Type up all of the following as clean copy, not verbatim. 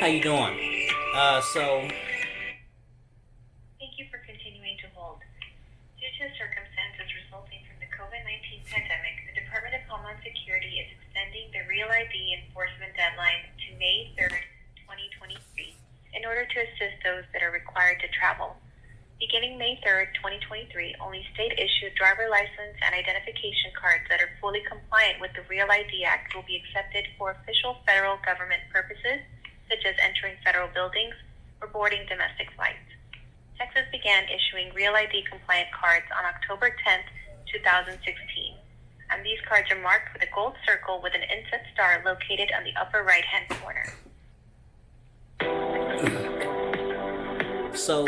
How you doing? So Thank you for continuing to hold. Due to circumstances resulting from the COVID-19 pandemic, the Department of Homeland Security is extending the Real ID enforcement deadline to May 3rd, 2023, in order to assist those that are required to travel. Beginning May 3rd, 2023, only state-issued driver license and identification cards that are fully compliant with the Real ID Act will be accepted for official federal government purposes, such as entering federal buildings or boarding domestic flights. Texas began issuing Real ID compliant cards on October 10th, 2016, and these cards are marked with a gold circle with an inset star located on the upper right-hand corner. So,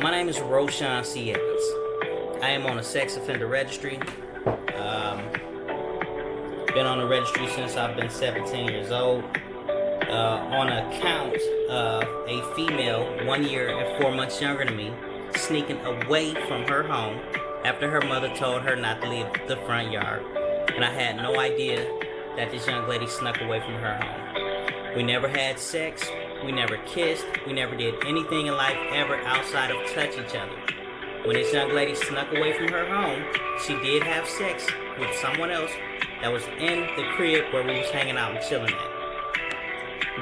my name is Roshan C. Evans. I am on a sex offender registry. Been on the registry since I've been 17 years old. On account of a female 1 year and 4 months younger than me sneaking away from her home after her mother told her not to leave the front yard. And I had no idea that this young lady snuck away from her home. We never had sex. We never kissed. We never did anything in life ever outside of touch each other. When this young lady snuck away from her home, she did have sex with someone else that was in the crib where we was hanging out and chilling at.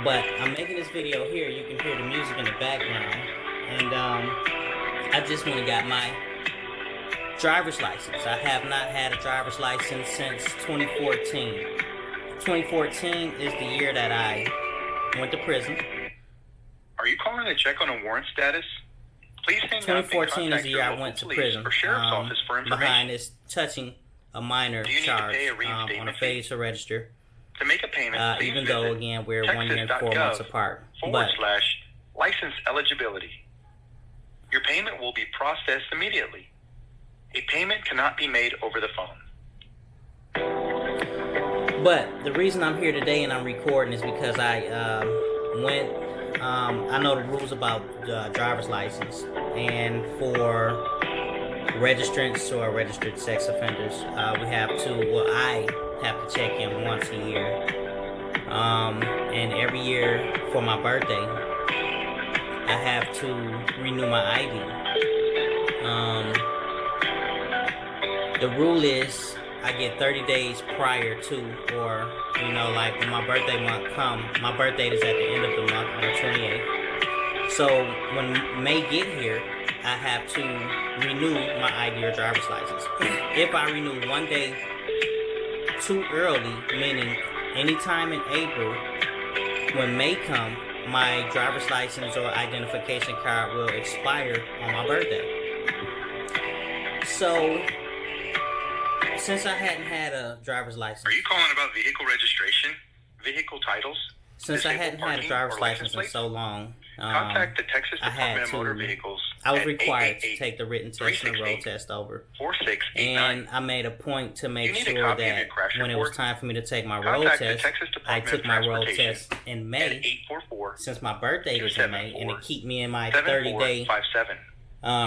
But I'm making this video here. You can hear the music in the background. And I just went and got my driver's license. I have not had a driver's license since 2014. 2014 is the year that I went to prison. Are you calling to check on a warrant status? Please hang up and 2014 is contact the your year I local went to police prison or sheriff's office for information. behind this touching a minor Do you need to charge pay a on a reinstatement failure fee? to register. To make a payment, please Even though, visit again, we're 1 year and 4 months apart. But texas.gov/license eligibility. Your payment will be processed immediately. A payment cannot be made over the phone. But the reason I'm here today and I'm recording is because I I know the rules about driver's license, and for registrants or registered sex offenders, I have to check in once a year. And every year for my birthday, I have to renew my ID. The rule is I get 30 days prior to, or, like when my birthday month comes, my birthday is at the end of the month on the 28th. So when May get here, I have to renew my ID or driver's license. If I renew 1 day too early, meaning anytime in April, when May come, my driver's license or identification card will expire on my birthday. So, since I hadn't had a driver's license. Are you calling about vehicle registration, vehicle titles? Since I hadn't had a driver's license in so long, contact the Texas Department of Motor Vehicles. I was required to take the written test and the road test over. And I made a point to make sure that when it was time for me to take my road test, I took my road test in May, since my birthday is in May, and it keep me in my 30-day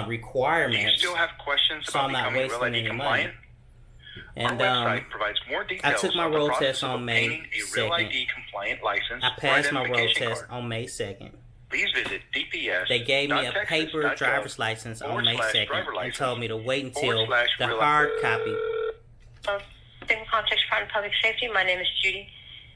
requirements. Do you still have questions so about I'm not becoming wasting Real ID any compliant? money. And our website provides more details I took my on the road process test on of May obtaining a Real 2nd. ID compliant license I passed my road identification test card. on May 2nd. Please visit DPS. They gave me a paper driver's license on May 2nd and told me to wait until the hard copy. In context from public safety, my name is Judy.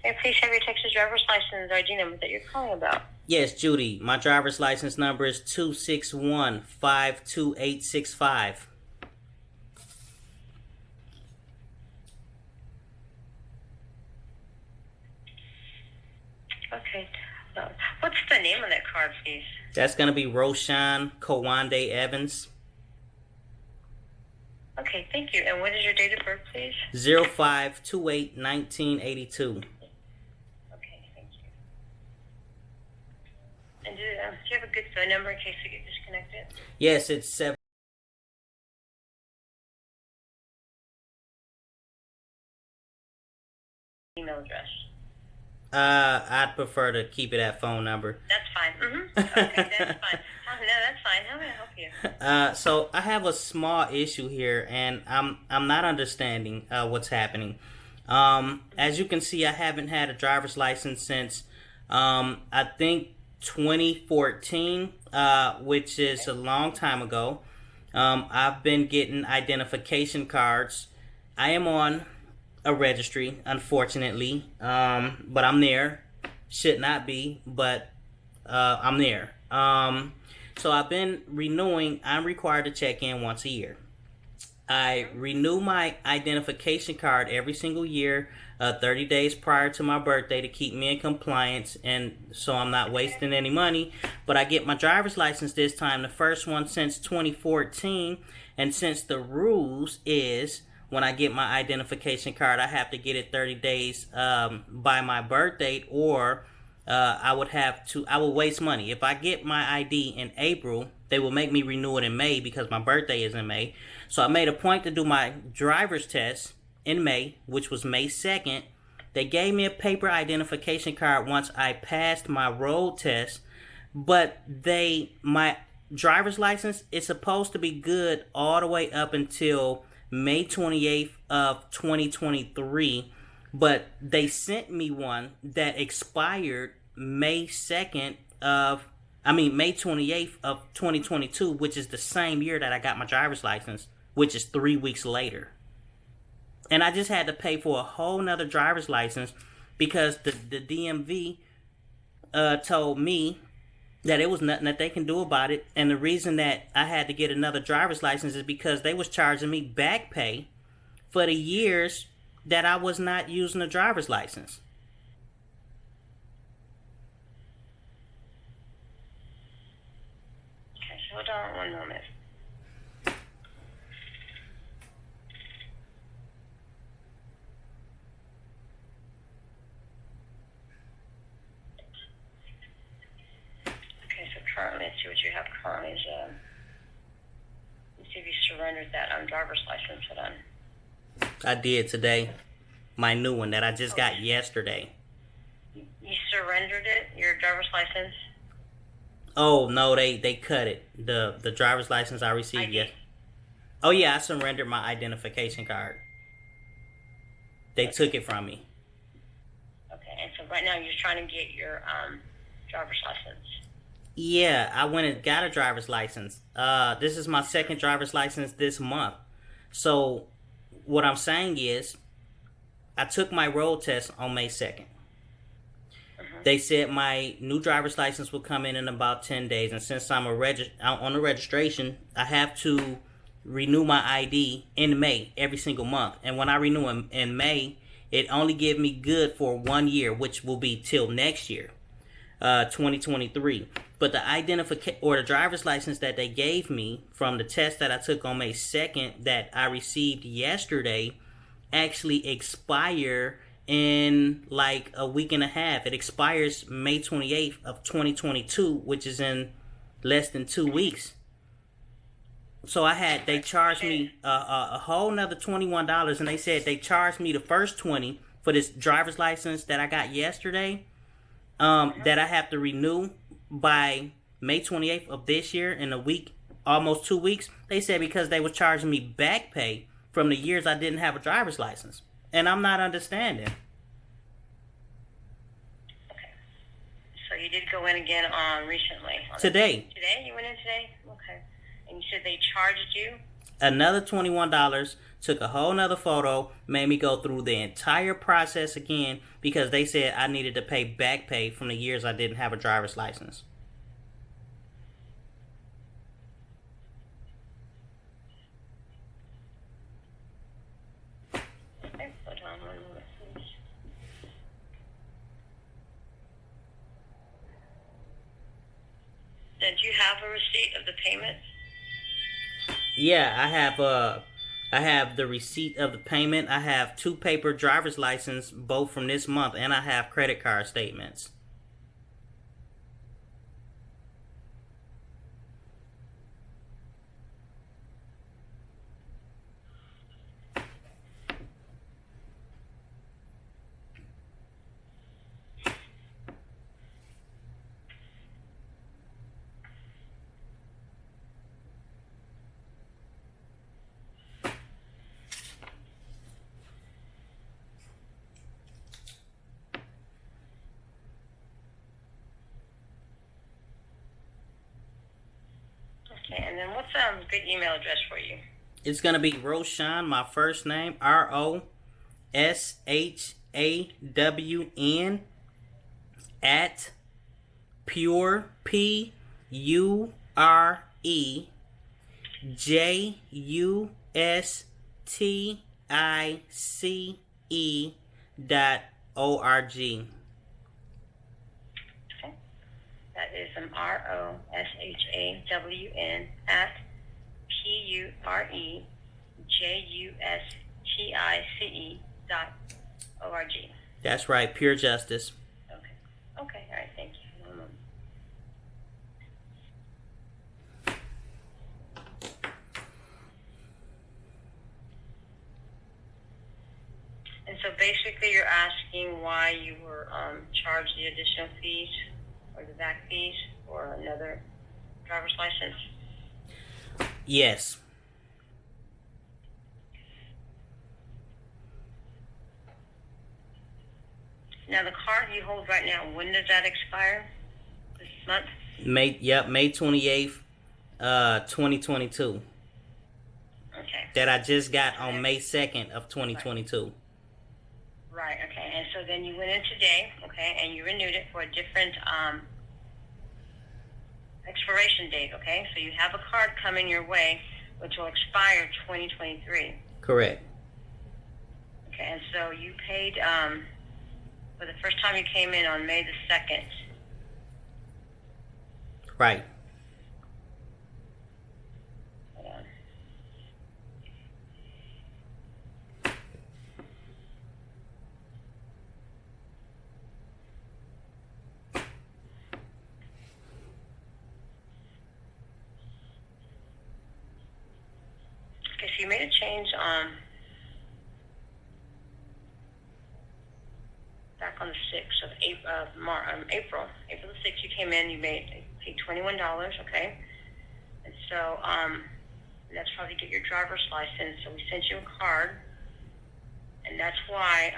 May I please have your Texas driver's license ID number that you're calling about? Yes, Judy. My driver's license number is 261-52865. Okay. What's the name on that card, please? That's going to be Roshan Kawande Evans. Okay, thank you. And what is your date of birth, please? 05/28/1982. Okay, thank you. And do you have a good phone number in case we get disconnected? Yes, it's 7. Email address. I'd prefer to keep it at phone number. That's fine. Okay, that's fine. No, that's fine. How may I help you? So I have a small issue here, and I'm not understanding what's happening. As you can see, I haven't had a driver's license since I think 2014, which is a long time ago. I've been getting identification cards. I am on a registry, unfortunately, but I'm there. Should not be, but I'm there. So I've been renewing. I'm required to check in once a year. I renew my identification card every single year, 30 days prior to my birthday to keep me in compliance and so I'm not wasting any money. But I get my driver's license this time, the first one since 2014. And since the rules is when I get my identification card, I have to get it 30 days by my birth date, or I would waste money. If I get my ID in April, they will make me renew it in May because my birthday is in May. So I made a point to do my driver's test in May, which was May 2nd. They gave me a paper identification card once I passed my road test, but my driver's license is supposed to be good all the way up until May 28th of 2023, but they sent me one that expired May 28th of 2022, which is the same year that I got my driver's license, which is 3 weeks later. And I just had to pay for a whole nother driver's license because the DMV told me that it was nothing that they can do about it. And the reason that I had to get another driver's license is because they was charging me back pay for the years that I was not using a driver's license. Okay, so hold on one moment. Okay, so currently, let's see what you have currently is, let's see if you surrendered that driver's license. Hold on. I did today. My new one that I just got yesterday. You surrendered it, your driver's license? Oh no, they cut it. The driver's license I received yes. Oh yeah, I surrendered my identification card. They took it from me. Okay, and so right now you're trying to get your driver's license. Yeah, I went and got a driver's license. This is my second driver's license this month. So what I'm saying is, I took my road test on May 2nd. They said my new driver's license will come in about 10 days. And since I'm on the registration, I have to renew my ID in May every single month. And when I renew in May, it only gives me good for 1 year, which will be till next year, 2023. But the driver's license that they gave me from the test that I took on May 2nd that I received yesterday actually expire in like a week and a half. It expires May 28th of 2022, which is in less than 2 weeks. So they charged me a whole nother $21, and they said they charged me the first $20 for this driver's license that I got yesterday, that I have to renew by May 28th of this year in a week, almost 2 weeks. They said because they were charging me back pay from the years I didn't have a driver's license. And I'm not understanding. Okay. So you did go in again recently? Today. Today? You went in today? Okay. And you said they charged you? Another $21, took a whole nother photo, made me go through the entire process again because they said I needed to pay back pay from the years I didn't have a driver's license. Okay, hold on one moment, please. Did you have a receipt of the payment? Yeah, I have the receipt of the payment. I have 2 paper driver's license, both from this month, and I have credit card statements. Okay, and then what's a good email address for you? It's gonna be Roshan, my first name, ROSHAWN at pure PUREJUSTICE.org. Okay, that is ROSHAWN at PUREJUSTICE.org. That's right, pure justice. Okay. Okay. All right. Thank you. One moment. And so basically, you're asking why you were charged the additional fees or the back fees for another driver's license. Yes. Now, the card you hold right now, when does that expire? This month? May 28th, 2022. Okay. That I just got on May 2nd of 2022. Right, okay. And so then you went in today, okay, and you renewed it for a different expiration date, okay? So you have a card coming your way, which will expire 2023. Correct. Okay, and so you paid for the first time you came in on May the 2nd. Right. Hold on. Okay, so you made a change back on the 6th of April the 6th. You came in, you paid $21, okay? And so that's probably to get your driver's license. So we sent you a card, and that's why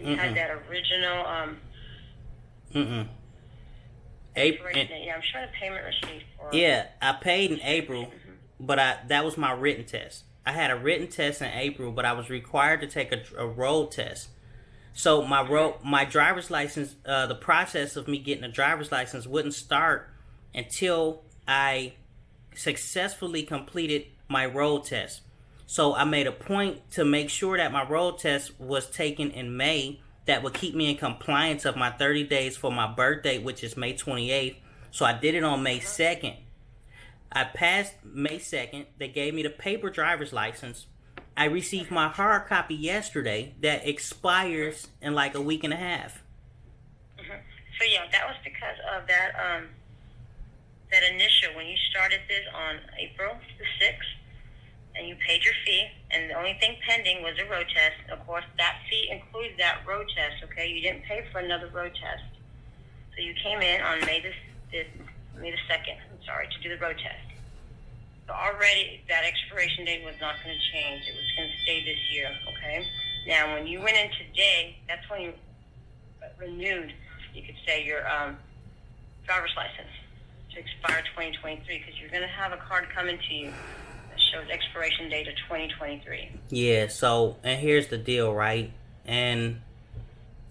you had that original expiration date. Yeah, I'm showing a payment receipt for. Yeah, I paid in April, but that was my written test. I had a written test in April, but I was required to take a road test. So my driver's license, the process of me getting a driver's license wouldn't start until I successfully completed my road test. So I made a point to make sure that my road test was taken in May. That would keep me in compliance of my 30 days for my birthday, which is May 28th. So I did it on May 2nd. I passed May 2nd. They gave me the paper driver's license. I received my hard copy yesterday that expires in like a week and a half. So yeah, that was because of that initial, when you started this on April the 6th, and you paid your fee, and the only thing pending was a road test. Of course, that fee includes that road test, okay? You didn't pay for another road test. So you came in on May the 2nd, to do the road test. So already that expiration date was not going to change. It was going to stay this year, okay? Now, when you went in today, that's when you renewed, you could say, your driver's license to expire 2023, because you're going to have a card coming to you that shows expiration date of 2023. Yeah, so, and here's the deal, right? And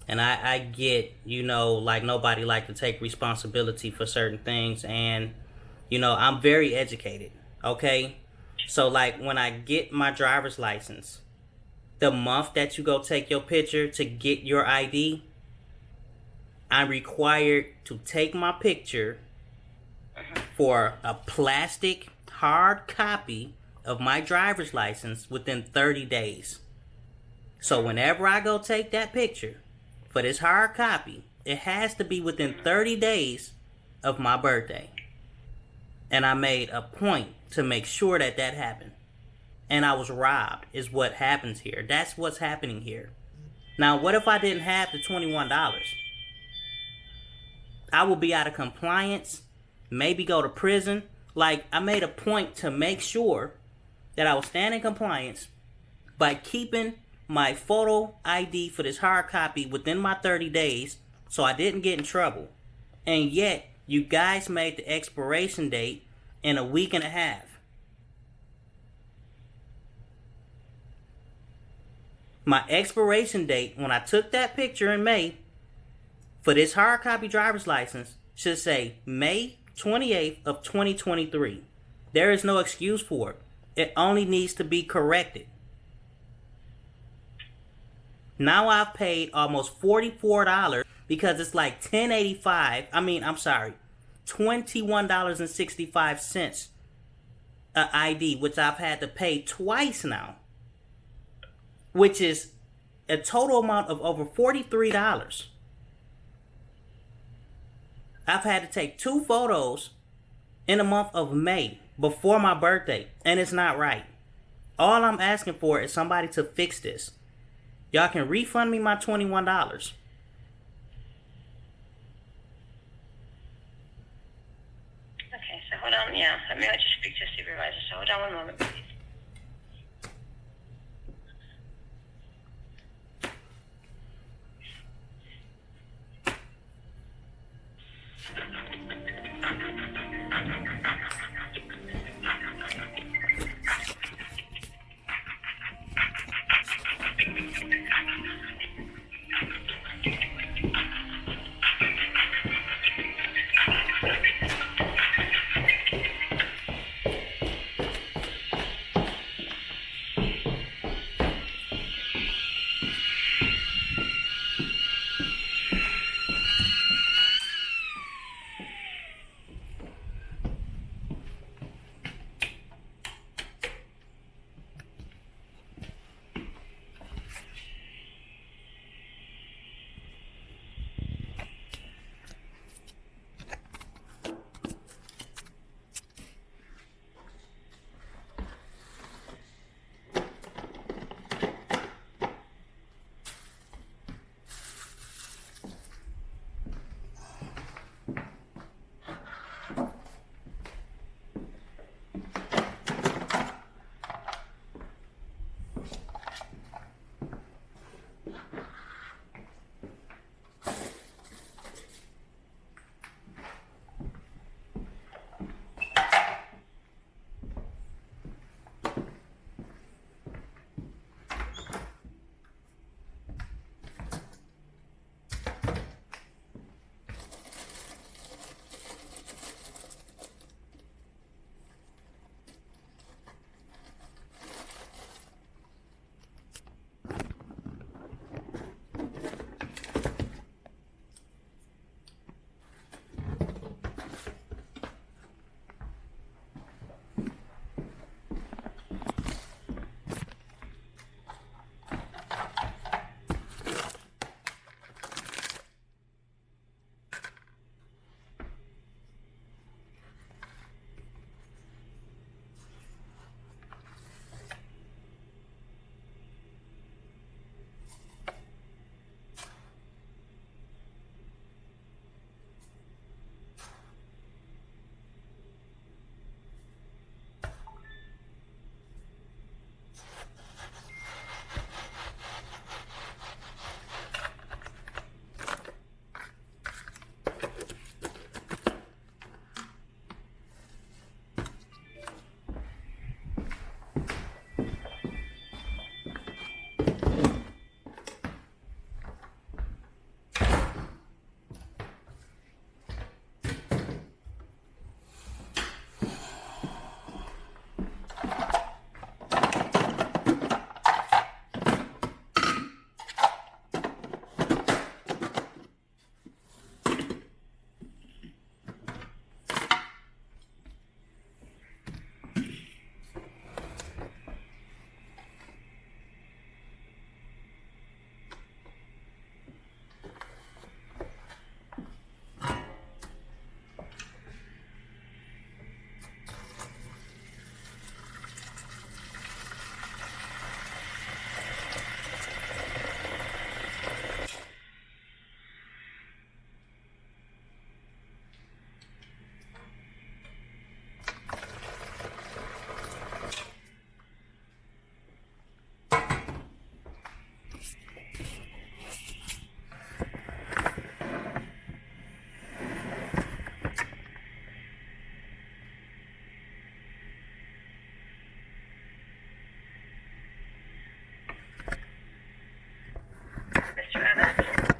I get, like nobody like to take responsibility for certain things, and, I'm very educated. Okay, so like when I get my driver's license, the month that you go take your picture to get your ID, I'm required to take my picture for a plastic hard copy of my driver's license within 30 days. So whenever I go take that picture for this hard copy, it has to be within 30 days of my birthday. And I made a point to make sure that happened. And I was robbed, is what happens here. That's what's happening here. Now, what if I didn't have the $21? I would be out of compliance, maybe go to prison. Like, I made a point to make sure that I was staying in compliance by keeping my photo ID for this hard copy within my 30 days so I didn't get in trouble. And yet, you guys made the expiration date in a week and a half. My expiration date when I took that picture in May for this hard copy driver's license should say May 28th of 2023. There is no excuse for it. It only needs to be corrected. Now I've paid almost $44 because it's like $21.65 a ID, which I've had to pay twice now, which is a total amount of over $43. I've had to take 2 photos in the month of May before my birthday, and it's not right. All I'm asking for is somebody to fix this. Y'all can refund me my $21. Okay, so hold on. Yeah, let me just speak to the supervisor. So hold on one moment, please.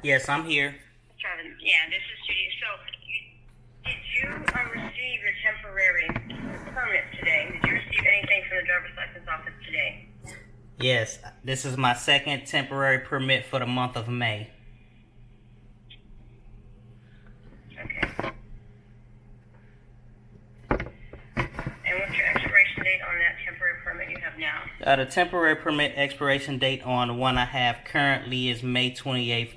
Yes, I'm here. Travis, yeah, this is Judy. So, did you receive your temporary permit today? Did you receive anything from the driver's license office today? Yes, this is my second temporary permit for the month of May. Okay. And what's your expiration date on that temporary permit you have now? The temporary permit expiration date on the one I have currently is May 28th,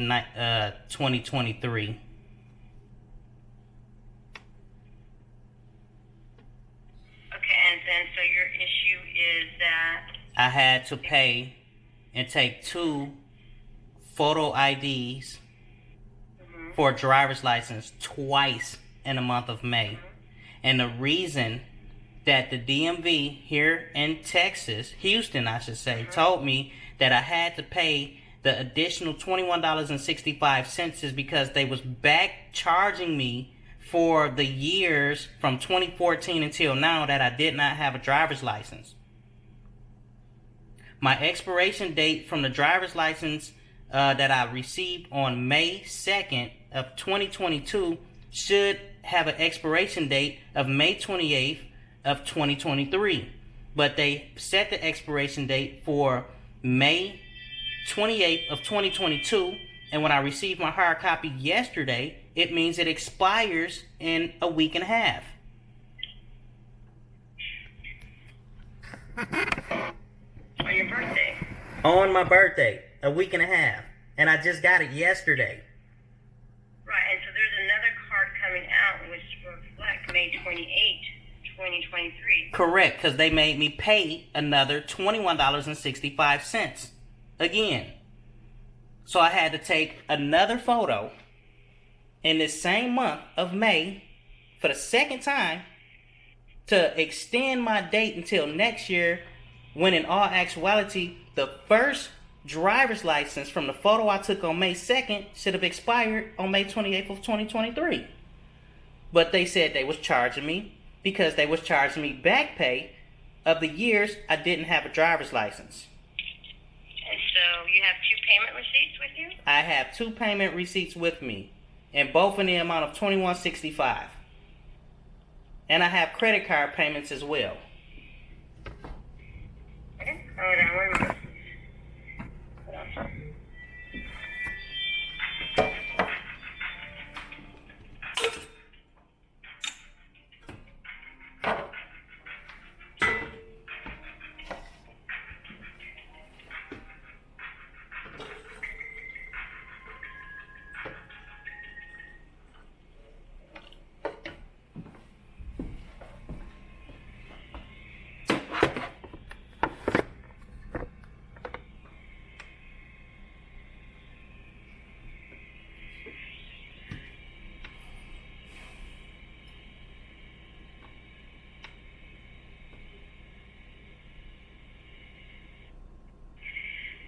2023. Okay, and then so your issue is that I had to pay and take 2 photo IDs for a driver's license twice in the month of May. And the reason that the DMV here in Texas, Houston I should say, told me that I had to pay the additional $21.65 is because they was back charging me for the years from 2014 until now that I did not have a driver's license. My expiration date from the driver's license that I received on May 2nd of 2022 should have an expiration date of May 28th of 2023. But they set the expiration date for May 28th of 2022. And when I received my hard copy yesterday, it means it expires in a week and a half. on your birthday. On my birthday, a week and a half. And I just got it yesterday. Right, and so there's another card coming out which reflects May 28th, 2023. Correct, because they made me pay another $21.65 again. So I had to take another photo in this same month of May for the second time to extend my date until next year, when in all actuality, the first driver's license from the photo I took on May 2nd should have expired on May 28th of 2023. But they said they was charging me because they was charging me back pay of the years I didn't have a driver's license. And so you have 2 payment receipts with you? I have 2 payment receipts with me, and both in the amount of $21.65. And I have credit card payments as well. Okay, hold on 1 minute. Hold on.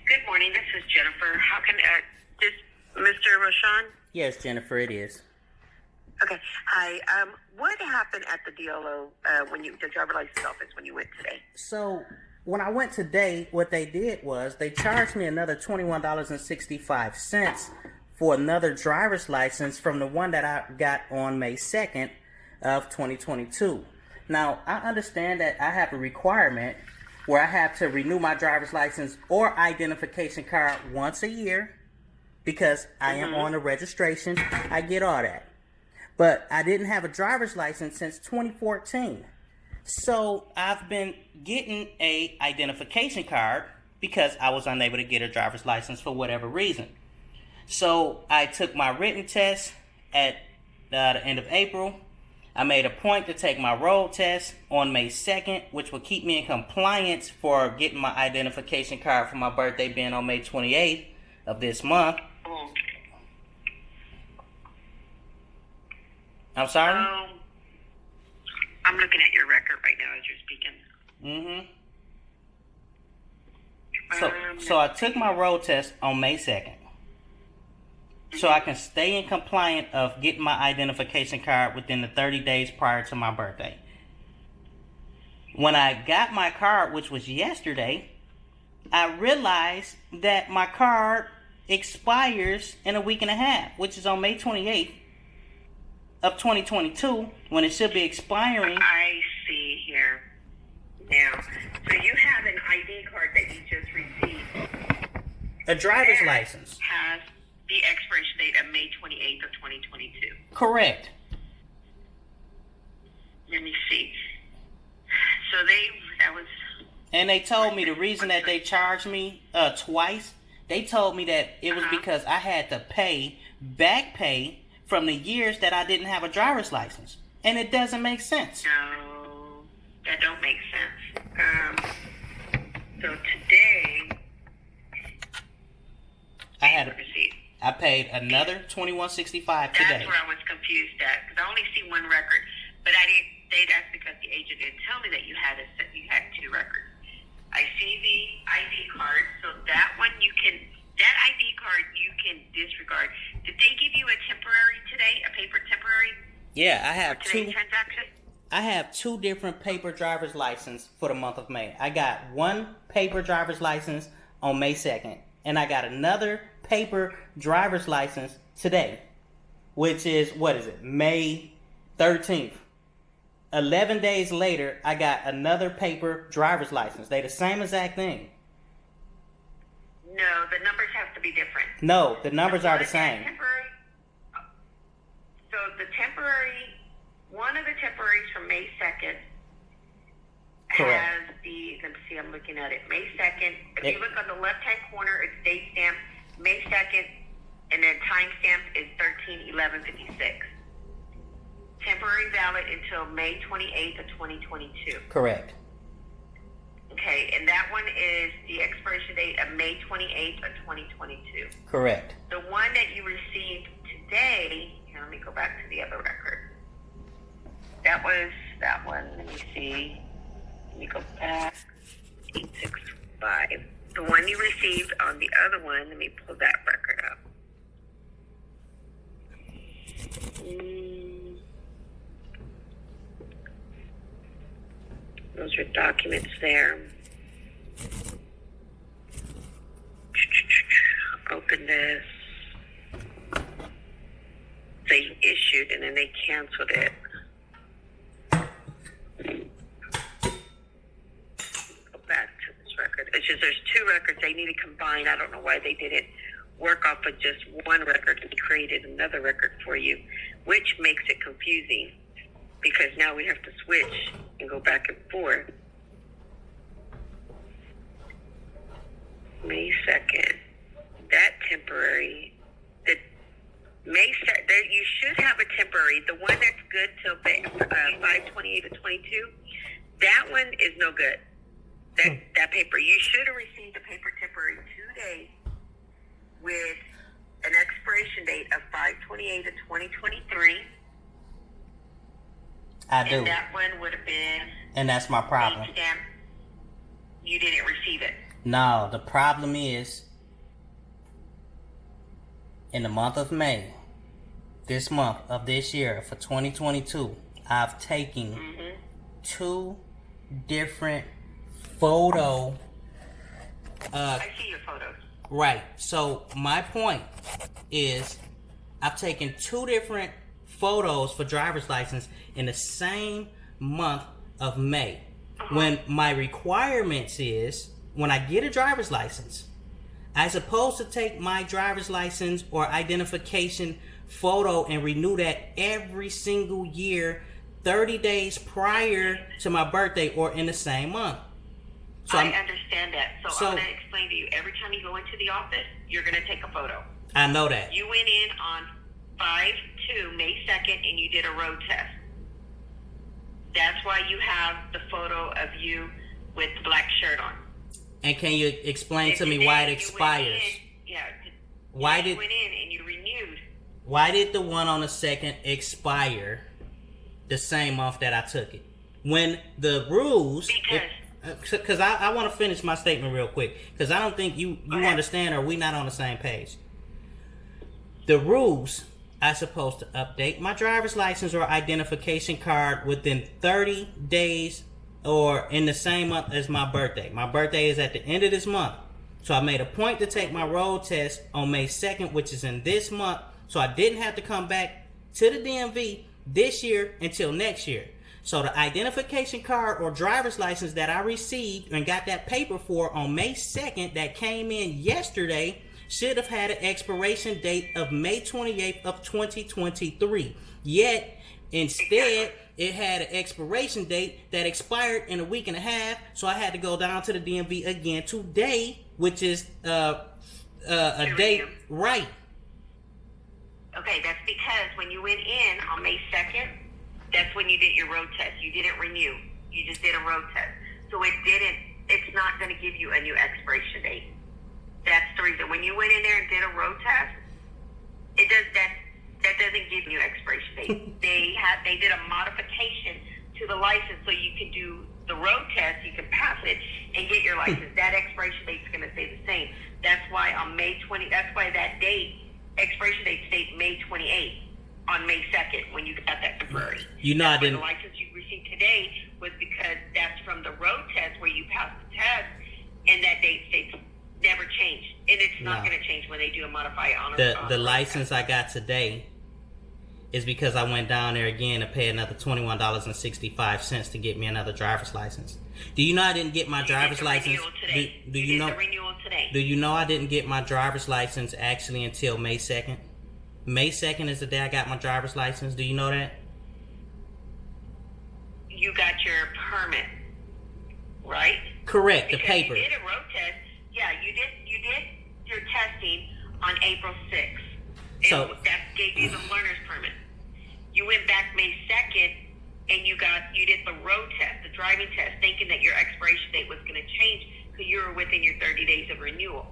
Good morning. This is Jennifer. How can this Mr. Roshan? Yes, Jennifer, it is. Okay. Hi. What happened at the DLO when the driver license office when you went today? So when I went today, what they did was they charged me another $21.65 for another driver's license from the one that I got on May 2nd of 2022. Now, I understand that I have a requirement where I have to renew my driver's license or identification card once a year because I am on the registration. I get all that. But I didn't have a driver's license since 2014. So I've been getting a identification card because I was unable to get a driver's license for whatever reason. So I took my written test at the end of April. I made a point to take my road test on May 2nd, which will keep me in compliance for getting my identification card for my birthday being on May 28th of this month. I'm sorry? I'm looking at your record right now as you're speaking. So I took my road test on May 2nd. So I can stay in compliance of getting my identification card within the 30 days prior to my birthday. When I got my card, which was yesterday, I realized that my card expires in a week and a half, which is on May 28th of 2022, when it should be expiring. I see here now. So you have an ID card that you just received. A driver's license. Has the expiration date of May 28th of 2022. Correct. Let me see. So that was... And they told me the reason that they charged me twice, they told me that it was because I had to back pay from the years that I didn't have a driver's license. And it doesn't make sense. No, that don't make sense. So today, I paid another $21.65 today. That's where I was confused at, because I only see one record, but that's because the agent didn't tell me that you had two records. I see the ID card, so that ID card you can disregard. Did they give you a temporary today, a paper temporary? Yeah, I have today's transaction? I have two different paper driver's license for the month of May. I got one paper driver's license on May 2nd, and I got another paper driver's license today, which is, May 13th. 11 days later, I got another paper driver's license. They the same exact thing. No, the numbers have to be different. No, the numbers are the same. So one of the temporaries from May 2nd Correct. has let me see, I'm looking at it. May 2nd, if you look on the left-hand corner, it's date stamp, May 2nd, and then time stamp is 13/11/56. Temporary valid until May 28th of 2022. Correct. Okay, and that one is the expiration date of May 28th of 2022. Correct. The one that you received today, here, let me go back to the other record. That was that one. Let me see. Let me go back. 865. The one you received on the other one, let me pull that record up. Those are documents there. Open this. They issued and then they canceled it. Go back to this record. It's just there's two records they need to combine. I don't know why they didn't work off of just one record and created another record for you, which makes it confusing because now we have to switch and go back and forth. May 2nd. That temporary, May 2nd, you should have a temporary. The one that's good till 5/28 of 22, that one is no good. That paper, you should have received a paper temporary today with an expiration date of 5/28 of 2023. I do. And that one would have been. And that's my problem. Stamp. You didn't receive it. No, the problem is, in the month of May, this month of this year, for 2022, I've taken two different photo. I see your photos. Right. So my point is, I've taken two different photos for driver's license in the same month of May. When my requirements is, when I get a driver's license, I'm supposed to take my driver's license or identification photo and renew that every single year, 30 days prior to my birthday or in the same month. So I understand that. So I'm going to explain to you. Every time you go into the office, you're going to take a photo. I know that. You went in on 5/2, May 2nd, and you did a road test. That's why you have the photo of you with the black shirt on. And can you explain to me why it expires? Why you went in and you renewed. Why did the one on the 2nd expire the same month that I took it? When the rules... Because I want to finish my statement real quick. Because I don't think you understand, or we not on the same page. The rules, I'm supposed to update my driver's license or identification card within 30 days or in the same month as my birthday. My birthday is at the end of this month. So I made a point to take my road test on May 2nd, which is in this month. So I didn't have to come back to the DMV this year until next year. So the identification card or driver's license that I received and got that paper for on May 2nd that came in yesterday should have had an expiration date of May 28th of 2023. Yet, instead, it had an expiration date that expired in a week and a half. So I had to go down to the DMV again today, which is a date, right? Okay, that's because when you went in on May 2nd, that's when you did your road test. You didn't renew. You just did a road test. So it's not going to give you a new expiration date. That's the reason. When you went in there and did a road test, that doesn't give you an expiration date. They did a modification to the license so you can do the road test, you can pass it and get your license. That expiration date is going to stay the same. That's why on that's why that date, expiration date stays May 28th on May 2nd when you got that temporary. You know, I didn't. The license you received today was because that's from the road test where you passed the test, and that date stays never changed, and it's not going to change when they do a modify on the license I got today is because I went down there again to pay another $21.65 to get me another driver's license. Do you know I didn't get my driver's license? Do you know? The renewal today. Do you know I didn't get my driver's license actually until May 2nd? May 2nd is the day I got my driver's license. Do you know that? You got your permit, right? Correct. Because the paper. You did a road test. Yeah, you did your testing on April 6th. So that gave you the learner's permit. You went back May 2nd and you did the road test, the driving test, thinking that your expiration date was going to change because you were within your 30 days of renewal.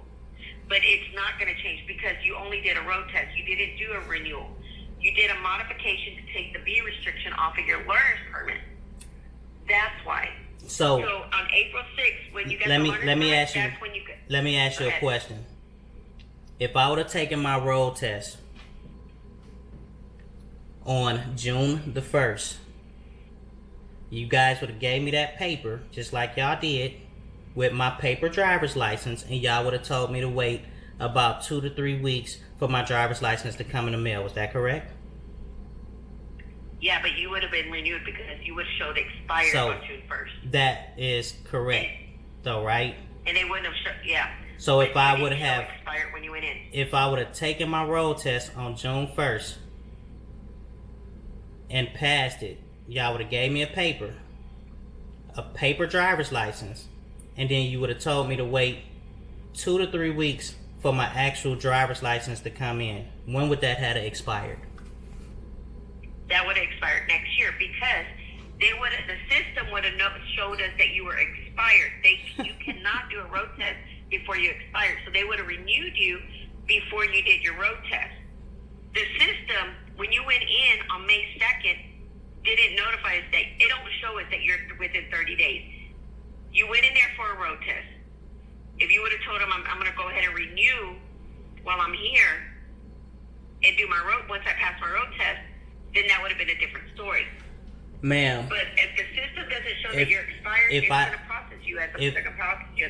But it's not going to change because you only did a road test. You didn't do a renewal. You did a modification to take the B restriction off of your learner's permit. That's why. So on April 6th, when you got the learner's permit, that's when you could. Let me ask you a question. If I would have taken my road test on June the 1st, you guys would have gave me that paper, just like y'all did, with my paper driver's license, and y'all would have told me to wait about 2 to 3 weeks for my driver's license to come in the mail. Was that correct? Yeah, but you would have been renewed because you would have showed expired on June 1st. That is correct, though, right? And they wouldn't have showed, yeah. So if I would have expired when you went in. If I would have taken my road test on June 1st and passed it, y'all would have gave me a paper driver's license, and then you would have told me to wait 2 to 3 weeks for my actual driver's license to come in. When would that have expired? That would have expired next year because the system would have showed us that you were expired. You cannot do a road test before you expired. So they would have renewed you before you did your road test. The system, when you went in on May 2nd, didn't notify us that it don't show us that you're within 30 days. You went in there for a road test. If you would have told them I'm going to go ahead and renew while I'm here and do my road, once I pass my road test, then that would have been a different story. Ma'am. But if the system doesn't show that you're expired, it's going to process you as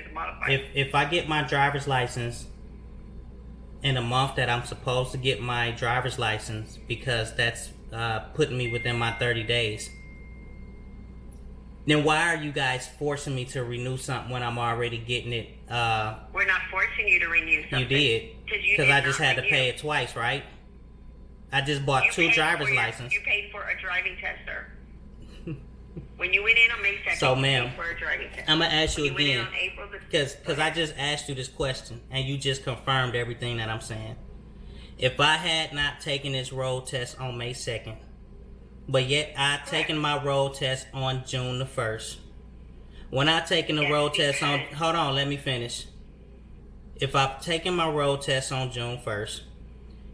a modifier. If I get my driver's license in a month that I'm supposed to get my driver's license, because that's putting me within my 30 days, then why are you guys forcing me to renew something when I'm already getting it? We're not forcing you to renew something. You did. Because I just had to pay it twice, right? I just bought two driver's licenses. You paid for a driving test, sir. When you went in on May 2nd, so, you ma'am, paid for a driving test. I'm going to ask you again. Because I just asked you this question, and you just confirmed everything that I'm saying. If I had not taken this road test on May 2nd, but yet I taken my road test on June the 1st, when I taken the road test on... Hold on, let me finish. If I've taken my road test on June 1st,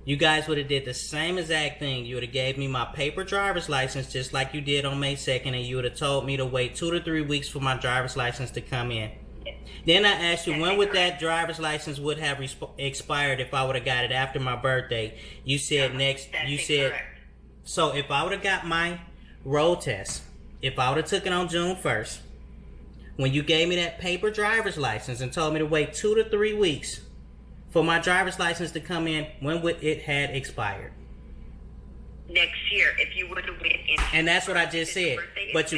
you guys would have did the same exact thing. You would have gave me my paper driver's license just like you did on May 2nd, and you would have told me to wait 2 to 3 weeks for my driver's license to come in. Then I asked you, when would that driver's license would have expired if I would have got it after my birthday? You said correct. So if I would have got my road test, if I would have took it on June 1st, when you gave me that paper driver's license and told me to wait 2 to 3 weeks for my driver's license to come in, when would it had expired? Next year, if you would have went in. And that's what I just said. But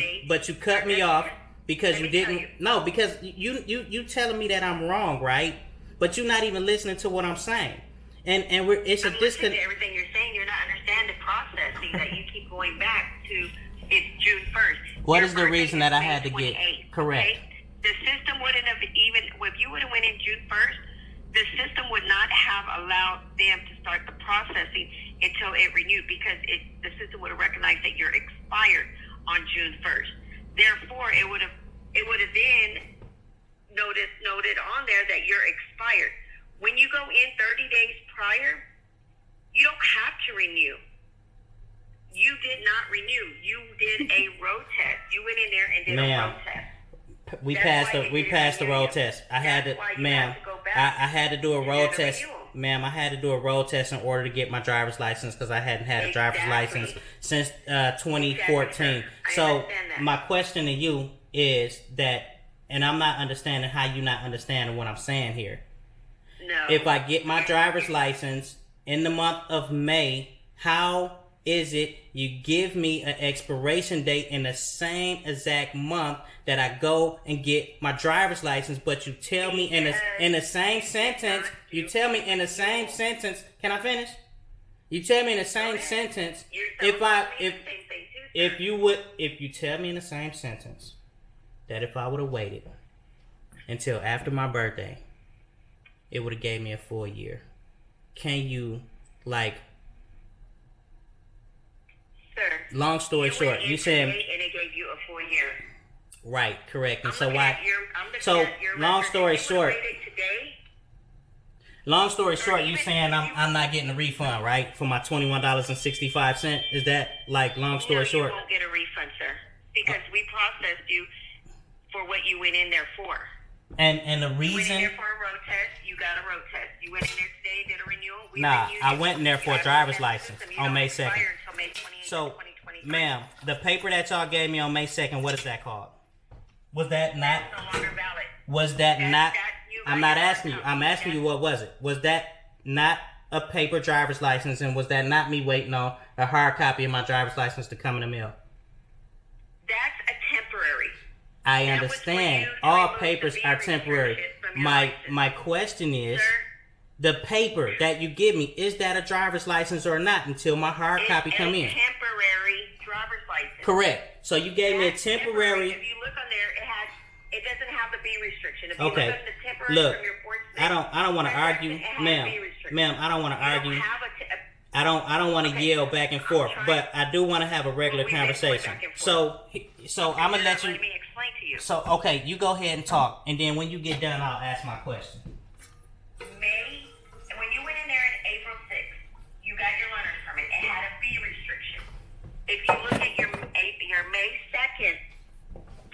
you cut me off because you didn't. No, because you telling me that I'm wrong, right? But you're not even listening to what I'm saying. And it's a I'm listening disconnect. to everything you're saying. You're not understanding the processing that you keep going back to. It's June 1st. What Your is the birthday reason is that I May had to get 28th, correct? okay? The system wouldn't have even, if you would have went in June 1st, the system would not have allowed them to start the processing until it renewed, because the system would have recognized that you're expired on June 1st. Therefore, it would have then noted on there that you're expired. When you go in 30 days prior, you don't have to renew. You did not renew. You did a road test. You went in there and did a road test. We That's passed why the it we didn't passed the renew road you. test. I had That's to, why you ma'am. have to go back I had to do a and road do the test, renewal. ma'am. I had to do a road test in order to get my driver's license because I hadn't had a driver's Exactly. license since 2014. Exactly. I So understand that. my question to you is that, and I'm not understanding how you not understanding what I'm saying here. No. If I get my driver's license in the month of May, how is it you give me an expiration date in the same exact month that I go and get my driver's license, but you tell me in the same sentence, can I finish? You tell me in the same sentence, if you tell me in the same sentence that if I would have waited until after my birthday, it would have gave me a full year. Can you, like, Sir, long story short, you said, and it gave you a full year. right, correct. And I'm so looking why? at I'm looking So at your long record. story If you would've short, waited today, long story short, you saying I'm not getting a refund, right, for my $21.65? Is that like long story no, short? you won't get a refund, sir, because we processed you for what you went in there for. And the You went in reason, there for a road test. You got a road test. You went in there today, did a renewal. We nah, renewed I you. went in there for You a got driver's test license system. You on don't May expire 2nd. until May 28th, So, 2023. ma'am, the paper that y'all gave me on May 2nd, what is that called? Was that not? It's no longer valid. Was that not? you I'm got not your asking you. copy. I'm asking you, what was it? Was that not a paper driver's license, and was that not me waiting on a hard copy of my driver's license to come in the mail? That's a temporary. I That was understand. for you to All remove papers the are B temporary. restriction from your My license. my question is, Sir, the paper that you give me, is that a driver's license or not until my hard copy come in? It's a temporary driver's license. Correct. So you gave me a That's temporary. If you look on there, it doesn't have the B restriction. If you Okay. look up the temporary Look, from your Fort I don't want to argue, it has ma'am. B restriction. Ma'am, I don't want to You don't argue. have I don't want to Okay. yell back and forth, trying- but I do want to have a regular Well, we've been going conversation. back and So I'm gonna let you. Let me explain to you. So okay, you go ahead and talk, and then when you get done, I'll ask my question. When you went in there in April 6th, you got your learner's permit. It had a B restriction. If you look at your May 2nd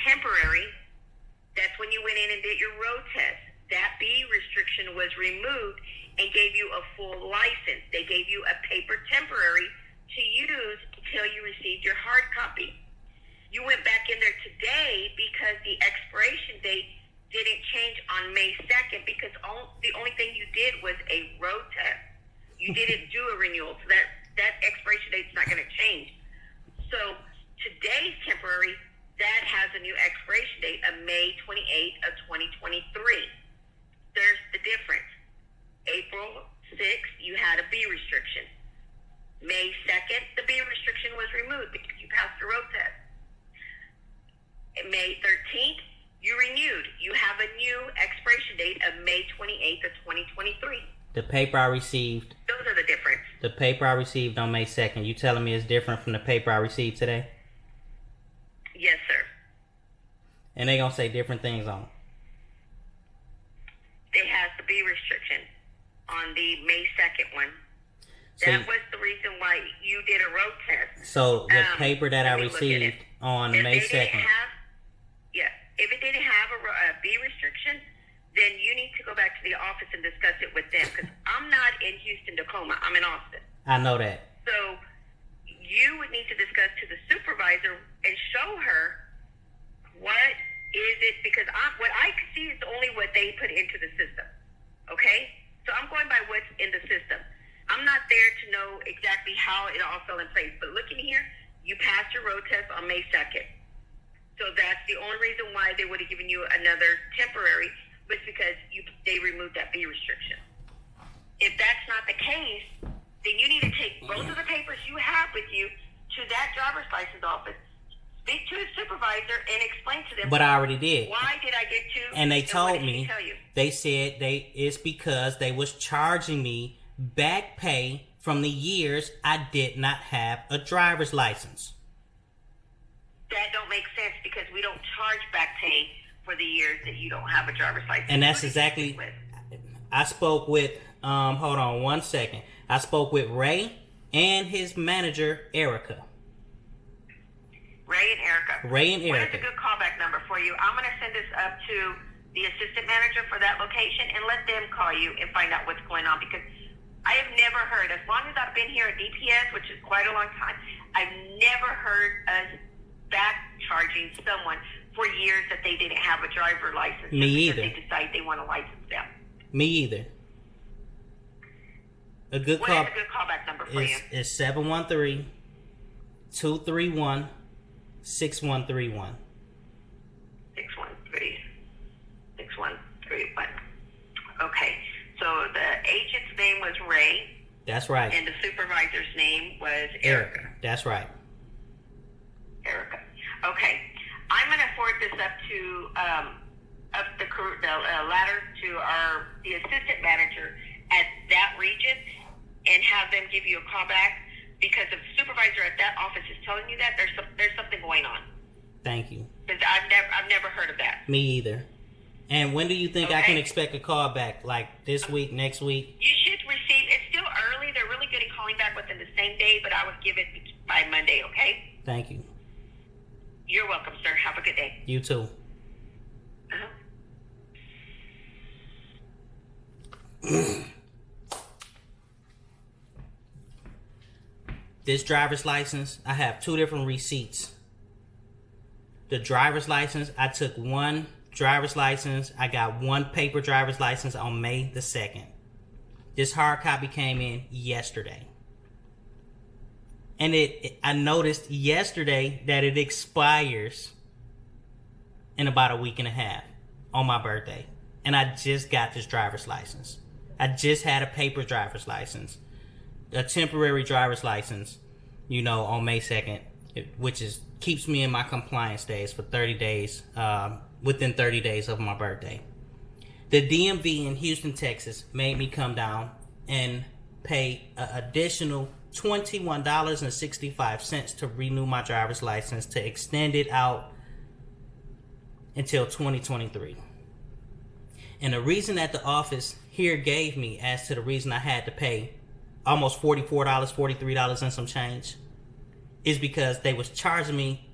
temporary, that's when you went in and did your road test. That B restriction was removed and gave you a full license. They gave you a paper temporary to use until you received your hard copy. You went back in there today because the expiration date didn't change on May 2nd because the only thing you did was a road test. You didn't do a renewal, so that expiration date's not going to change. So today's temporary, that has a new expiration date of May 28th of 2023. There's the difference. April 6th, you had a B restriction. May 2nd, the B restriction was removed because you passed the road test. May 13th, you renewed. You have a new expiration date of May 28th of 2023. The paper I received, Those are the difference. the paper I received on May 2nd. You telling me it's different from the paper I received today? Yes, sir. And they gonna say different things on it. It has the B restriction on the May 2nd one. So, That was the reason why you did a road test. so the paper that I let me look at it. received on If May they didn't 2nd. have, if it didn't have a B restriction, then you need to go back to the office and discuss it with them because I'm not in Houston, Tacoma. I'm in Austin. I know that. So you would need to discuss to the supervisor and show her what Is it because what I see is only what they put into the system? Okay, so I'm going by what's in the system. I'm not there to know exactly how it all fell in place. But looking here, you passed your road test on May 2nd. So that's the only reason why they would have given you another temporary, was because they removed that fee restriction. If that's not the case, then you need to take both of the papers you have with you to that driver's license office, speak to the supervisor, and explain to them. But I already did. Why did I get to? And they what told did me, she tell you? they said it's because they was charging me back pay from the years I did not have a driver's license. That don't make sense, because we don't charge back pay for the years that you don't have a driver's license. And that's exactly, I spoke with, hold on one second. I spoke with Ray and his manager, Erica. Ray and Erica. What is a good callback number for you? I'm going to send this up to the assistant manager for that location and let them call you and find out what's going on, because I have never heard, as long as I've been here at DPS, which is quite a long time, I've never heard us back charging someone for years that they didn't have a driver license. Me either. either. They decide they want to license them. Me either. A good What call is a good callback number for you? is 713-231-6131. 613-6131. Okay, so the agent's name was Ray, That's right. and the supervisor's name was Erica. That's right. Erica. Okay, I'm going to forward this up to up the ladder to the assistant manager at that region, and have them give you a call back, because if the supervisor at that office is telling you that, there's something going on. Thank you. Because I've never heard of that. Me either. And when do you think I Okay. can expect a call back? Like this week, next week? You should receive. It's still early. They're really good at calling back within the same day, but I would give it by Monday. Okay. Thank you. You're welcome, sir. Have a good day. You too. This driver's license, I have two different receipts. The driver's license, I took one driver's license. I got one paper driver's license on May the 2nd. This hard copy came in yesterday. And I noticed yesterday that it expires in about a week and a half on my birthday. And I just got this driver's license. I just had a paper driver's license, a temporary driver's license, on May 2nd, which keeps me in my compliance days for 30 days, within 30 days of my birthday. The DMV in Houston, Texas made me come down and pay an additional $21.65 to renew my driver's license, to extend it out until 2023. And the reason that the office here gave me as to the reason I had to pay almost $44, $43 and some change is because they was charging me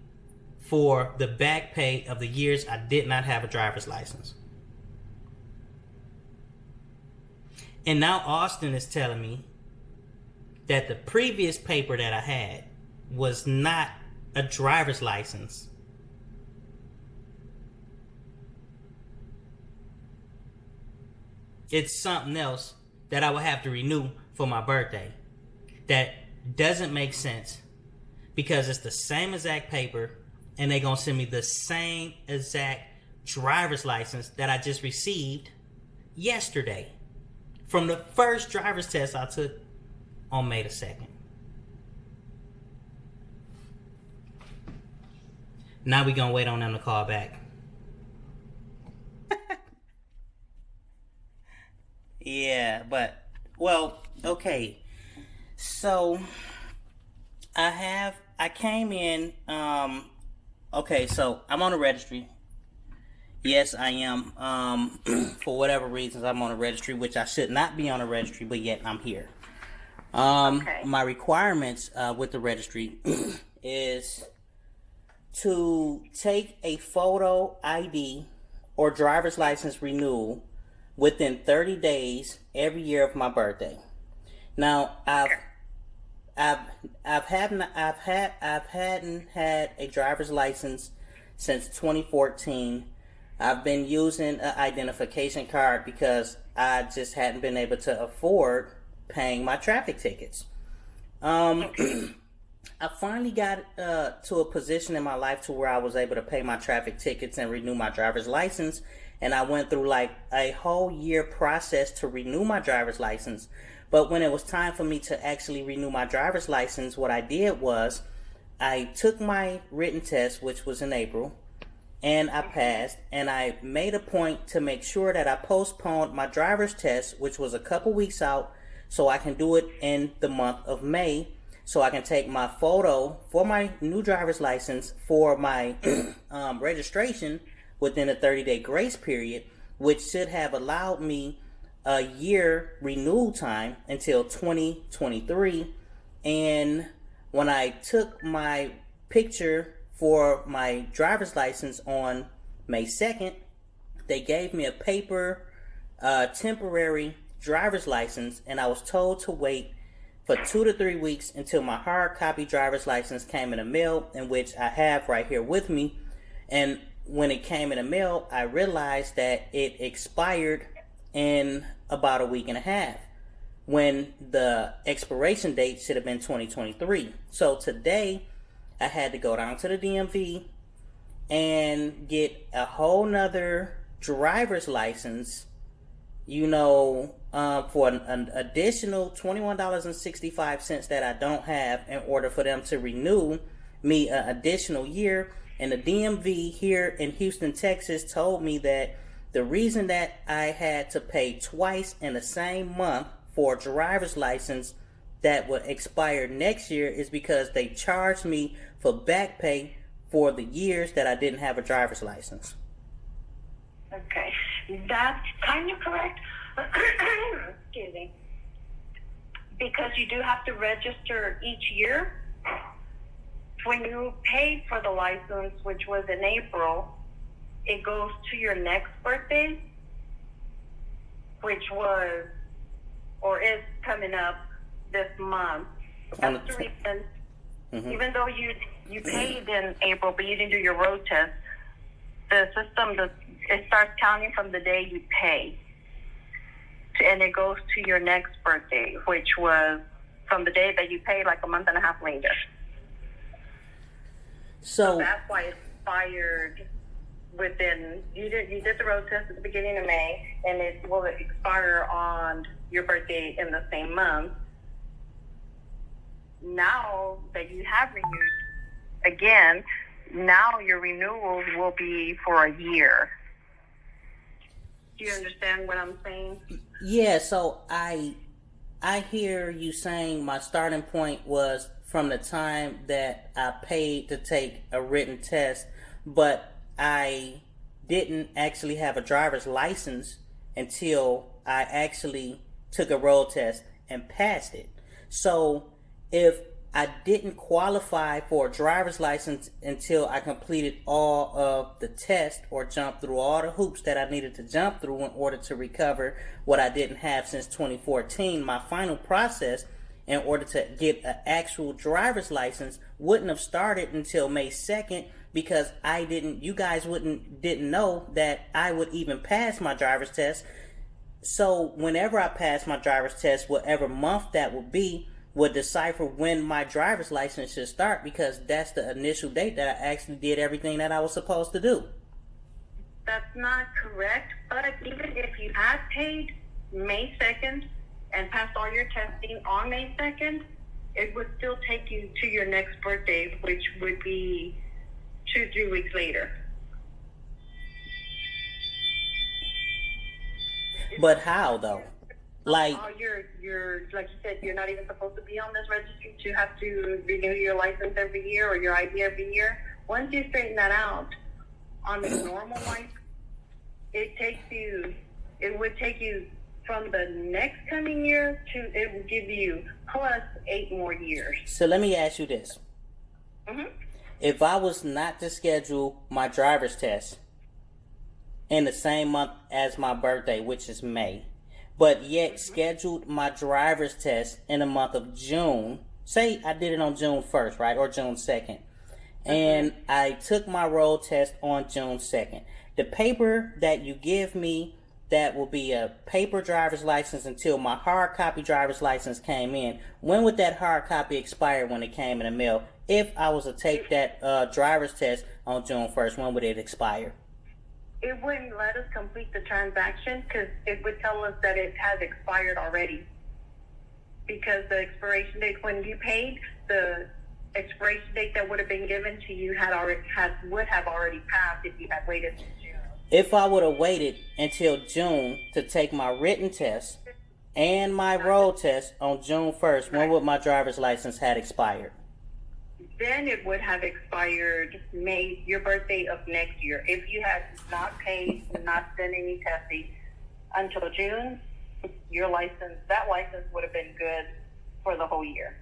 for the back pay of the years I did not have a driver's license. And now Austin is telling me that the previous paper that I had was not a driver's license. It's something else that I would have to renew for my birthday. That doesn't make sense, because it's the same exact paper and they're going to send me the same exact driver's license that I just received yesterday from the first driver's test I took on May the 2nd. Now we're going to wait on them to call back. Yeah, but, well, okay. So, I came in, okay, so I'm on the registry. Yes, I am. For whatever reasons, I'm on a registry, which I should not be on a registry, but yet I'm here. Okay. My requirements with the registry is to take a photo ID or driver's license renewal within 30 days every year of my birthday. Now, I've hadn't had a driver's license since 2014. I've been using an identification card because I just hadn't been able to afford paying my traffic tickets. I finally got to a position in my life to where I was able to pay my traffic tickets and renew my driver's license. And I went through like a whole year process to renew my driver's license. But when it was time for me to actually renew my driver's license, what I did was I took my written test, which was in April, and I passed. And I made a point to make sure that I postponed my driver's test, which was a couple weeks out, so I can do it in the month of May, so I can take my photo for my new driver's license for my registration within a 30-day grace period, which should have allowed me a year renewal time until 2023. And when I took my picture for my driver's license on May 2nd, they gave me a paper temporary driver's license, and I was told to wait for 2 to 3 weeks until my hard copy driver's license came in the mail, in which I have right here with me. And when it came in the mail, I realized that it expired in about a week and a half, when the expiration date should have been 2023. So today I had to go down to the DMV and get a whole nother driver's license, for an additional $21.65 that I don't have, in order for them to renew me an additional year. And the DMV here in Houston, Texas told me that the reason that I had to pay twice in the same month for a driver's license that would expire next year is because they charged me for back pay for the years that I didn't have a driver's license. Okay, that's kind of correct. Excuse me. Because you do have to register each year. When you paid for the license, which was in April, it goes to your next birthday, which was or is coming up this month. That's the reason. Mm-hmm. Even though you paid in April, but you didn't do your road test, the system it starts counting from the day you pay, and it goes to your next birthday, which was from the day that you paid, like a month and a half later. So that's why it expired within. You did the road test at the beginning of May, and it will expire on your birthday in the same month. Now that you have renewed again, now your renewals will be for a year. Do you understand what I'm saying? Yeah, so I hear you saying my starting point was from the time that I paid to take a written test, but I didn't actually have a driver's license until I actually took a road test and passed it. So if I didn't qualify for a driver's license until I completed all of the tests or jumped through all the hoops that I needed to jump through in order to recover what I didn't have since 2014, my final process in order to get an actual driver's license wouldn't have started until May 2nd, because you guys didn't know that I would even pass my driver's test. So whenever I pass my driver's test, whatever month that would be, would decipher when my driver's license should start, because that's the initial date that I actually did everything that I was supposed to do. That's not correct, but even if you had paid May 2nd and passed all your testing on May 2nd, it would still take you to your next birthday, which would be 2-3 weeks later. But how though? Like you're like you said, you're not even supposed to be on this registry to have to renew your license every year or your ID every year. Once you straighten that out, on the normal life, it would take you from the next coming year it will give you plus 8 more years. So let me ask you this. Mm-hmm. If I was not to schedule my driver's test in the same month as my birthday, which is May, but yet scheduled my driver's test in the month of June, say I did it on June 1st, right, or June 2nd, and I took my road test on June 2nd. The paper that you give me, that will be a paper driver's license until my hard copy driver's license came in. When would that hard copy expire when it came in the mail? If I was to take that driver's test on June 1st, when would it expire? It wouldn't let us complete the transaction because it would tell us that it has expired already. Because the expiration date when you paid, the expiration date that would have been given to you would have already passed if you had waited until June. If I would have waited until June to take my written test and my road test on June 1st, when would my driver's license had expired? Then it would have expired your birthday of next year. If you had not paid, not done any testing until June, that license would have been good for the whole year.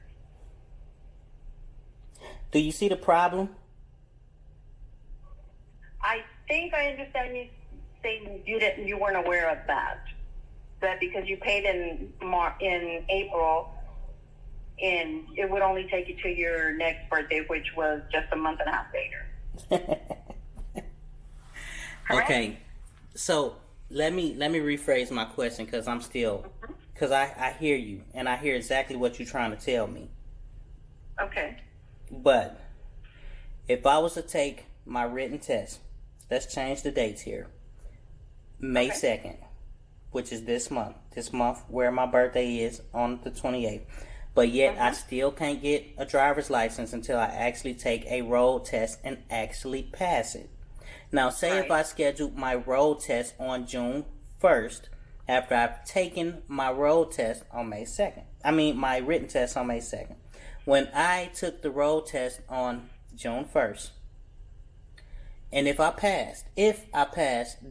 Do you see the problem? I think I understand you saying you weren't aware of that. That because you paid in April, and it would only take you to your next birthday, which was just a month and a half later. Okay, so let me rephrase my question because I hear you and I hear exactly what you're trying to tell me. Okay. But if I was to take my written test, let's change the dates here. May 2nd, which is this month where my birthday is on the 28th. But yet I still can't get a driver's license until I actually take a road test and actually pass it. Now, say if I scheduled my road test on June 1st, after I've taken my road test on May 2nd. My written test on May 2nd. When I took the road test on June 1st, and if I passed,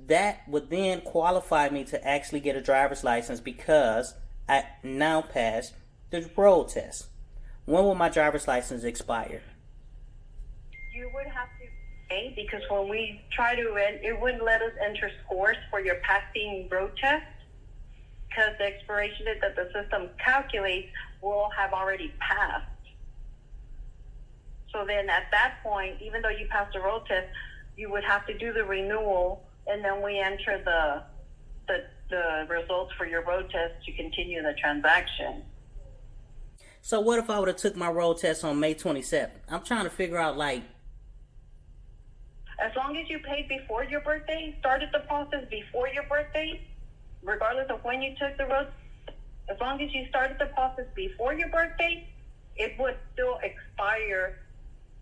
that would then qualify me to actually get a driver's license because I now passed the road test. When will my driver's license expire? You would have to pay because when we try to it wouldn't let us enter scores for your passing road test because the expiration date that the system calculates will have already passed. So then at that point, even though you passed the road test, you would have to do the renewal, and then we enter the results for your road test to continue the transaction. So what if I would have took my road test on May 27th? I'm trying to figure out as long as you paid before your birthday, started the process before your birthday, regardless of when you took the road, as long as you started the process before your birthday, it would still expire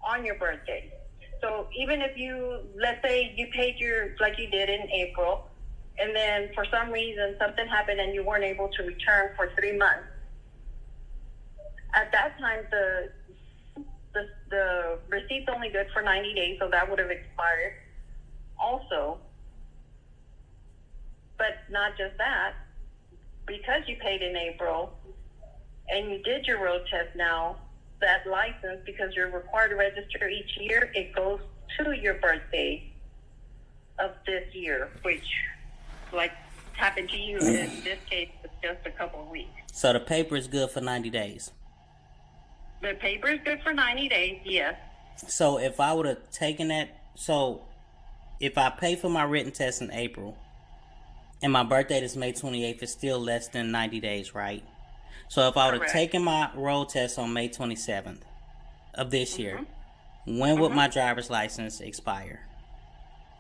on your birthday. So even if let's say you paid like you did in April, and then for some reason something happened and you weren't able to return for 3 months, at that time the receipt's only good for 90 days, so that would have expired also. But not just that, because you paid in April and you did your road test now, that license, because you're required to register each year, it goes to your birthday of this year, which happened to you in this case was just a couple of weeks. So the paper is good for 90 days. The paper is good for 90 days, yes. So if I would have taken that, if I pay for my written test in April and my birthday is May 28th, it's still less than 90 days, right? So if I would have taken my road test on May 27th of this year, when would my driver's license expire?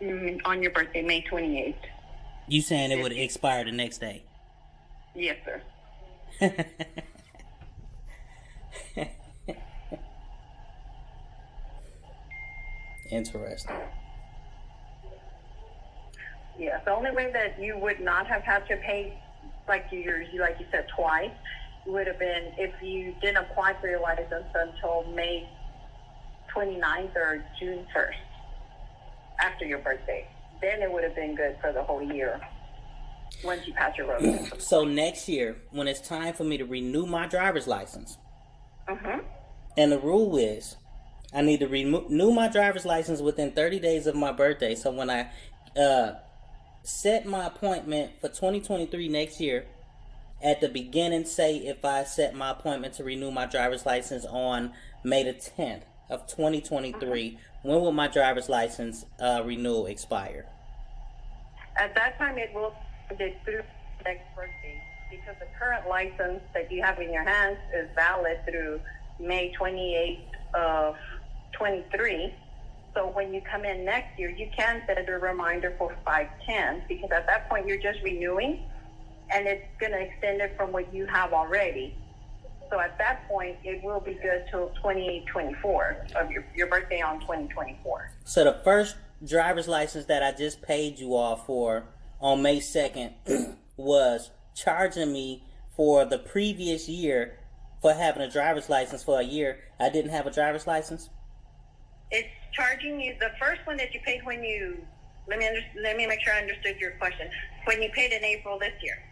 On your birthday, May 28th. You saying it would expire the next day? Yes, sir. Interesting. Yeah, the only way that you would not have had to pay, like you said, twice, would have been if you didn't apply for your license until May 29th or June 1st, after your birthday. Then it would have been good for the whole year once you pass your road test. So next year, when it's time for me to renew my driver's license, And the rule is I need to renew my driver's license within 30 days of my birthday. So when I set my appointment for 2023 next year, at the beginning, say if I set my appointment to renew my driver's license on May the 10th, of 2023, when will my driver's license renewal expire? At that time, it will be through next birthday because the current license that you have in your hands is valid through May 28th of 23. So when you come in next year, you can set a reminder for 5/10 because at that point you're just renewing, and it's going to extend it from what you have already. So at that point, it will be good till 28/24 of your birthday on 2024. So the first driver's license that I just paid you all for on May 2nd was charging me for the previous year for having a driver's license for a year. I didn't have a driver's license. It's charging you the first one that you paid when you. Let me make sure I understood your question. When you paid in April this year.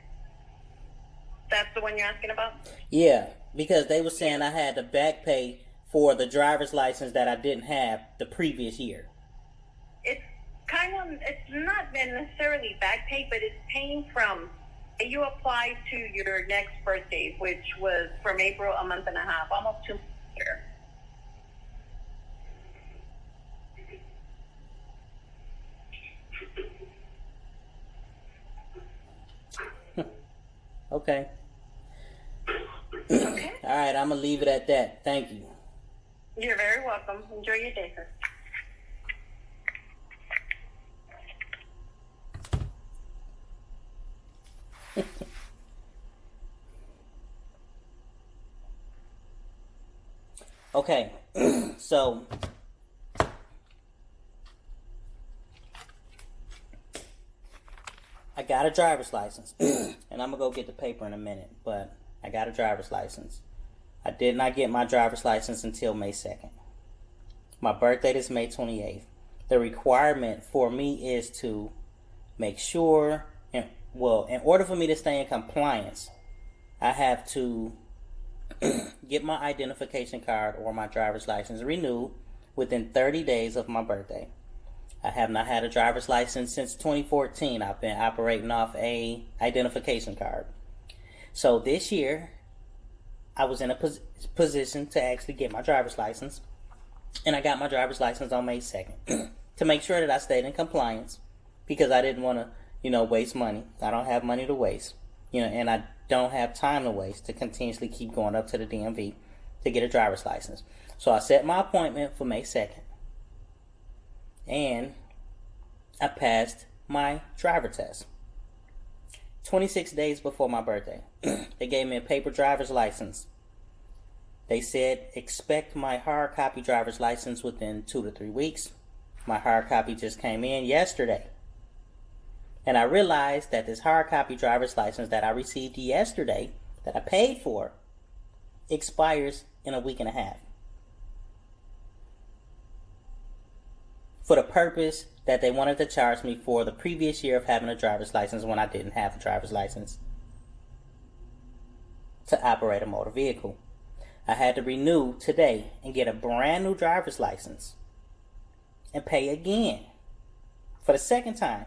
That's the one you're asking about? Yeah, because they were saying I had to back pay for the driver's license that I didn't have the previous year. It's it's not necessarily back pay, but it's paying from, you applied to your next birthday, which was from April, a month and a half, almost 2 months later. Okay. Okay. All right, I'm going to leave it at that. Thank you. You're very welcome. Enjoy your day, sir. Okay, so I got a driver's license, and I'm gonna go get the paper in a minute, but I got a driver's license. I did not get my driver's license until May 2nd. My birthday is May 28th. The requirement for me is to make sure, in order for me to stay in compliance, I have to get my identification card or my driver's license renewed within 30 days of my birthday. I have not had a driver's license since 2014. I've been operating off a identification card. So this year, I was in a position to actually get my driver's license, and I got my driver's license on May 2nd to make sure that I stayed in compliance because I didn't want to, waste money. I don't have money to waste, and I don't have time to waste to continuously keep going up to the DMV to get a driver's license. So I set my appointment for May 2nd. And I passed my driver test 26 days before my birthday. They gave me a paper driver's license. They said expect my hard copy driver's license within 2 to 3 weeks. My hard copy just came in yesterday. And I realized that this hard copy driver's license that I received yesterday, that I paid for, expires in a week and a half. For the purpose that they wanted to charge me for the previous year of having a driver's license when I didn't have a driver's license to operate a motor vehicle. I had to renew today and get a brand new driver's license and pay again for the second time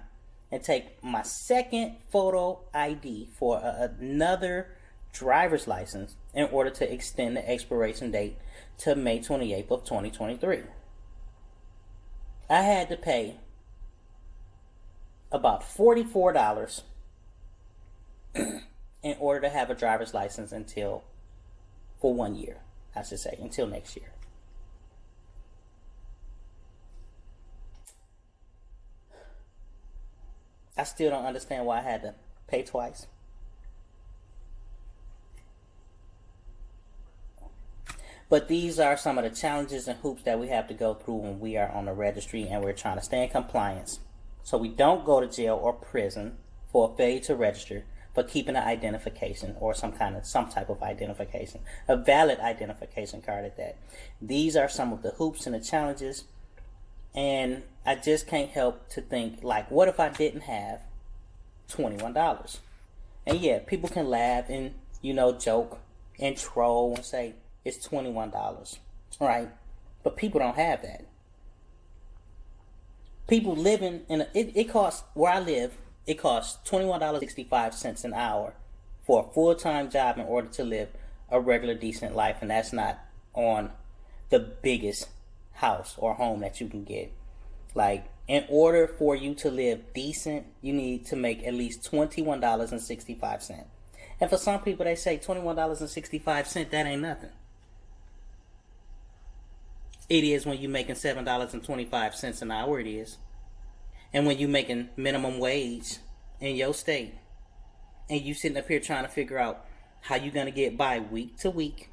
and take my second photo ID for another driver's license in order to extend the expiration date to May 28th of 2023. I had to pay about $44 in order to have a driver's license for 1 year, I should say, until next year. I still don't understand why I had to pay twice. But these are some of the challenges and hoops that we have to go through when we are on the registry and we're trying to stay in compliance, so we don't go to jail or prison for a failure to register for keeping an identification or some type of identification, a valid identification card at that. These are some of the hoops and the challenges, and I just can't help to think, like, what if I didn't have $21? And yeah, people can laugh and joke and troll and say it's $21, right? But people don't have that. People living it costs, where I live, it costs $21.65 an hour for a full-time job in order to live a regular decent life, and that's not on the biggest house or home that you can get. Like, in order for you to live decent, you need to make at least $21.65. And for some people, they say $21.65, that ain't nothing. It is when you're making $7.25 an hour, it is. And when you're making minimum wage in your state, and you sitting up here trying to figure out how you going to get by week to week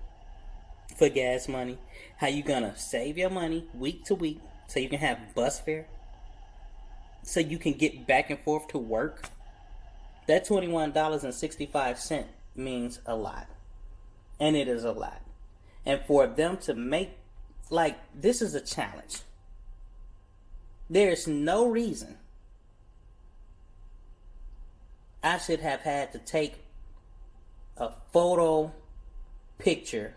for gas money, how you going to save your money week to week so you can have bus fare, so you can get back and forth to work, that $21.65 means a lot. And it is a lot. And for them to make, like, this is a challenge. There's no reason I should have had to take a photo picture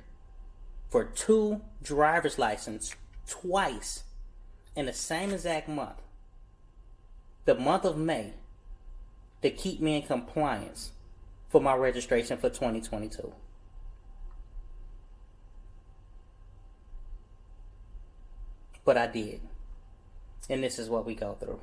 for 2 driver's license twice in the same exact month, the month of May, to keep me in compliance for my registration for 2022. But I did. And this is what we go through.